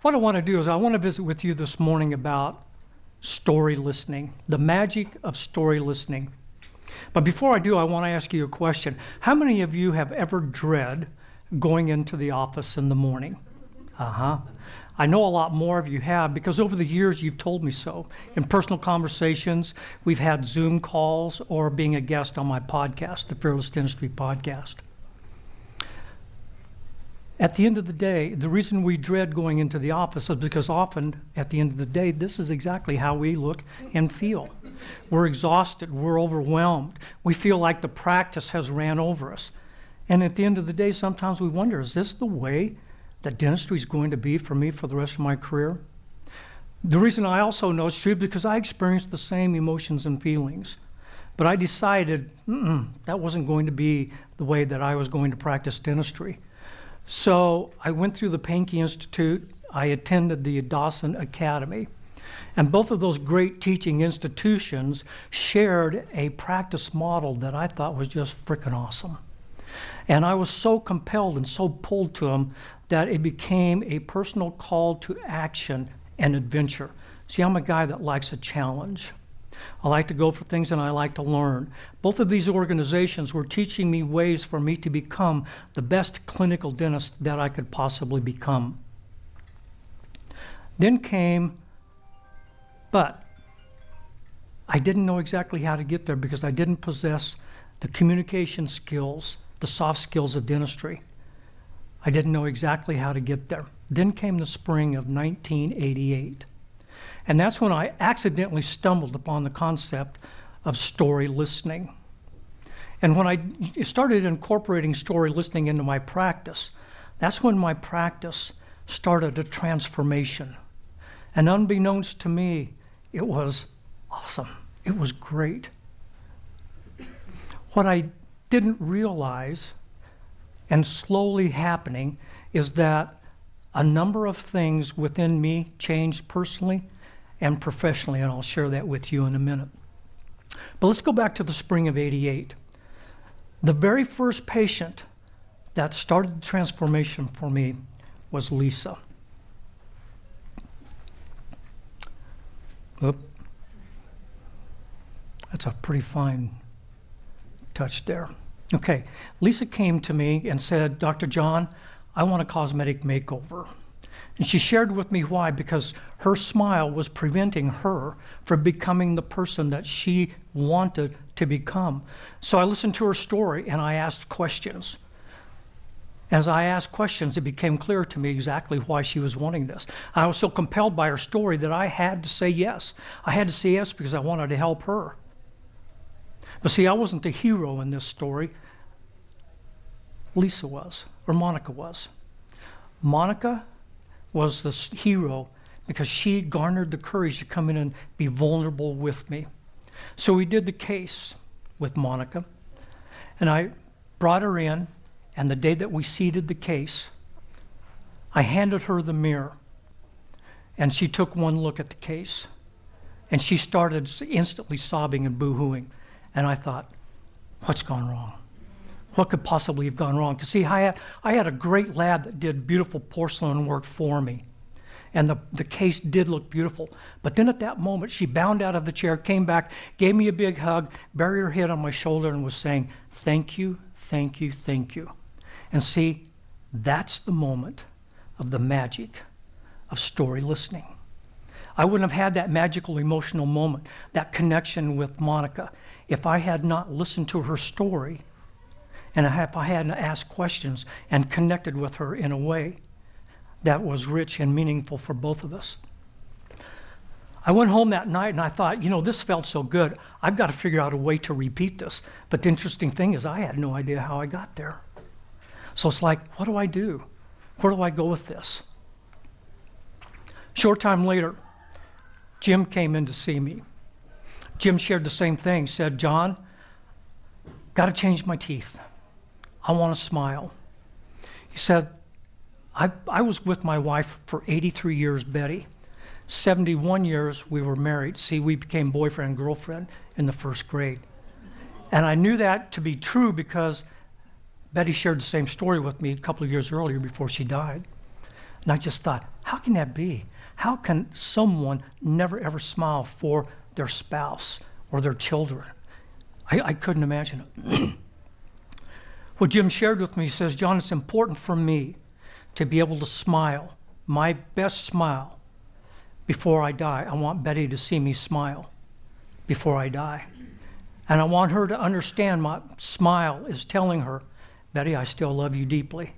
What I want to do is I want to visit with you this morning about story listening, the magic of story listening. But before I do, I want to ask you a question. How many of you have ever dread going into the office in the morning? I know a lot more of you have because over the years you've told me so. In personal conversations, we've had Zoom calls or being a guest on my podcast, the Fearless Dentistry Podcast. At the end of the day, the reason we dread going into the office is because often, at the end of the day, this is exactly how we look and feel. We're exhausted, we're overwhelmed, we feel like the practice has ran over us. And at the end of the day, sometimes we wonder, is this the way that dentistry is going to be for me for the rest of my career? The reason I also know it's true because I experienced the same emotions and feelings. But I decided that wasn't going to be the way that I was going to practice dentistry. So I went through the Pankey Institute, I attended the Dawson Academy, and both of those great teaching institutions shared a practice model that I thought was just freaking awesome. And I was so compelled and so pulled to them that it became a personal call to action and adventure. See, I'm a guy that likes a challenge. I like to go for things and I like to learn. Both of these organizations were teaching me ways for me to become the best clinical dentist that I could possibly become. Then came, but I didn't know exactly how to get there because I didn't possess the communication skills, the soft skills of dentistry. I didn't know exactly how to get there. Then came the spring of 1988. And that's when I accidentally stumbled upon the concept of story listening. And when I started incorporating story listening into my practice, that's when my practice started a transformation. And unbeknownst to me, it was awesome. It was great. What I didn't realize, and slowly happening, is that a number of things within me changed personally and professionally, and I'll share that with you in a minute. But let's go back to the spring of '88. The very first patient that started the transformation for me was Lisa. Oop. That's a pretty fine touch there. Okay, Lisa came to me and said, Dr. John, I want a cosmetic makeover. And she shared with me why, because her smile was preventing her from becoming the person that she wanted to become. So I listened to her story and I asked questions. As I asked questions, it became clear to me exactly why she was wanting this. I was so compelled by her story that I had to say yes. I had to say yes because I wanted to help her. But see, I wasn't the hero in this story. Lisa was, or Monica was. Monica was the hero because she garnered the courage to come in and be vulnerable with me. So we did the case with Monica, and I brought her in, and the day that we seated the case, I handed her the mirror, and she took one look at the case, and she started instantly sobbing and boo-hooing. And I thought, what's gone wrong? What could possibly have gone wrong? Because see, I had a great lab that did beautiful porcelain work for me. And the case did look beautiful. But then at that moment, she bounded out of the chair, came back, gave me a big hug, buried her head on my shoulder, and was saying, thank you, thank you, thank you. And see, that's the moment of the magic of story listening. I wouldn't have had that magical emotional moment, that connection with Monica, if I had not listened to her story and if I hadn't asked questions and connected with her in a way that was rich and meaningful for both of us. I went home that night and I thought, this felt so good. I've got to figure out a way to repeat this. But the interesting thing is I had no idea how I got there. So it's like, what do I do? Where do I go with this? Short time later, Jim came in to see me. Jim shared the same thing, said, John, got to change my teeth. I want to smile. He said, I was with my wife for 83 years, Betty. 71 years we were married. See, we became boyfriend and girlfriend in the first grade. And I knew that to be true because Betty shared the same story with me a couple of years earlier before she died. And I just thought, how can that be? How can someone never ever smile for their spouse or their children? I couldn't imagine it. What Jim shared with me, he says, John, it's important for me to be able to smile, my best smile, before I die. I want Betty to see me smile before I die. And I want her to understand my smile is telling her, Betty, I still love you deeply,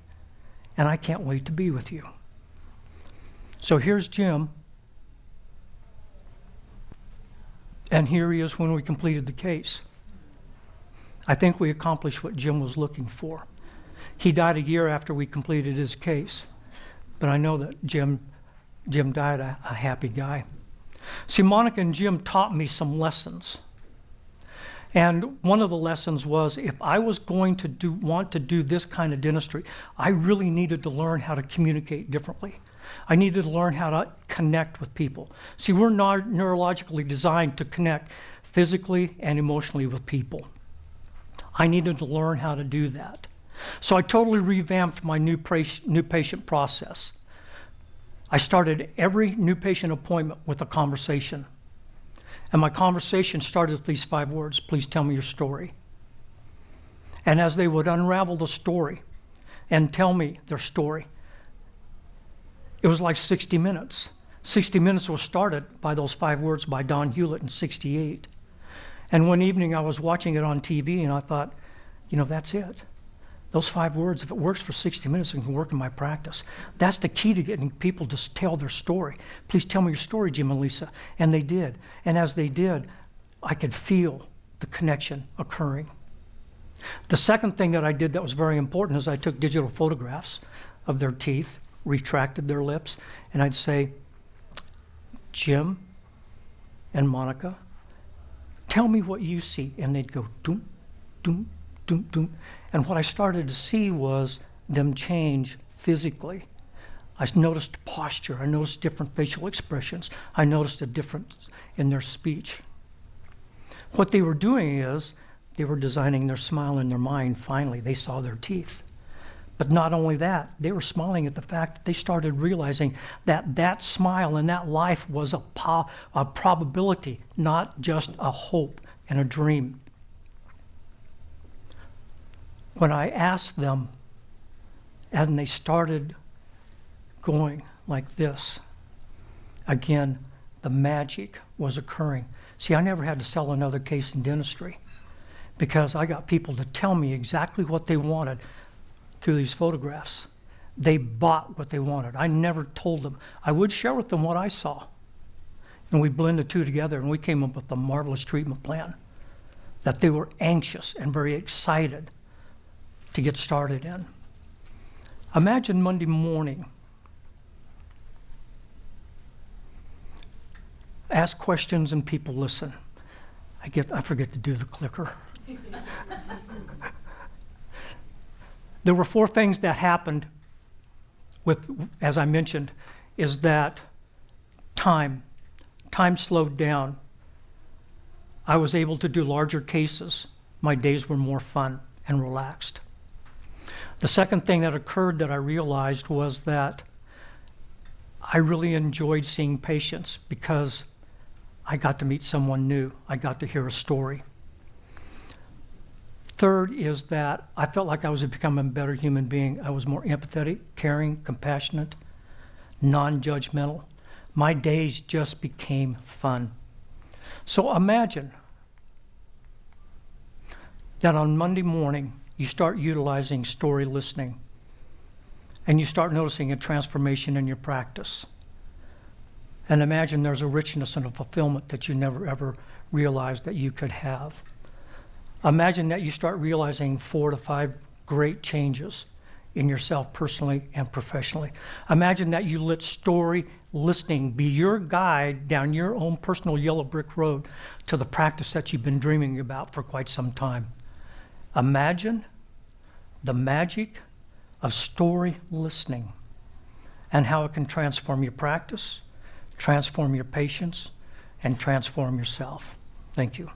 and I can't wait to be with you. So here's Jim, and here he is when we completed the case. I think we accomplished what Jim was looking for. He died a year after we completed his case, but I know that Jim died a happy guy. See, Monica and Jim taught me some lessons. And one of the lessons was, if I was going to want to do this kind of dentistry, I really needed to learn how to communicate differently. I needed to learn how to connect with people. See, we're not neurologically designed to connect physically and emotionally with people. I needed to learn how to do that. So I totally revamped my new patient process. I started every new patient appointment with a conversation. And my conversation started with these 5 words: please tell me your story. And as they would unravel the story and tell me their story, it was like 60 minutes. 60 Minutes was started by those 5 words by Don Hewlett in '68. And one evening I was watching it on TV and I thought, that's it. Those 5 words, if it works for 60 minutes, it can work in my practice. That's the key to getting people to tell their story. Please tell me your story, Jim and Lisa. And they did. And as they did, I could feel the connection occurring. The second thing that I did that was very important is I took digital photographs of their teeth, retracted their lips, and I'd say, Jim and Monica, tell me what you see. And they'd go, doom, doom, doom, doom. And what I started to see was them change physically. I noticed posture. I noticed different facial expressions. I noticed a difference in their speech. What they were doing is they were designing their smile in their mind. Finally, they saw their teeth. But not only that, they were smiling at the fact that they started realizing that that smile and that life was a probability, not just a hope and a dream. When I asked them, and they started going like this, again, the magic was occurring. See, I never had to sell another case in dentistry because I got people to tell me exactly what they wanted through these photographs. They bought what they wanted. I never told them. I would share with them what I saw. And we blended the two together and we came up with a marvelous treatment plan that they were anxious and very excited to get started in. Imagine Monday morning. Ask questions and people listen. I forget to do the clicker. There were 4 things that happened as I mentioned, is that time slowed down. I was able to do larger cases. My days were more fun and relaxed. The second thing that occurred that I realized was that I really enjoyed seeing patients because I got to meet someone new. I got to hear a story. Third is that I felt like I was becoming a better human being. I was more empathetic, caring, compassionate, non-judgmental. My days just became fun. So imagine that on Monday morning, you start utilizing story listening and you start noticing a transformation in your practice. And imagine there's a richness and a fulfillment that you never ever realized that you could have. Imagine that you start realizing 4 to 5 great changes in yourself personally and professionally. Imagine that you let story listening be your guide down your own personal yellow brick road to the practice that you've been dreaming about for quite some time. Imagine the magic of story listening and how it can transform your practice, transform your patients, and transform yourself. Thank you.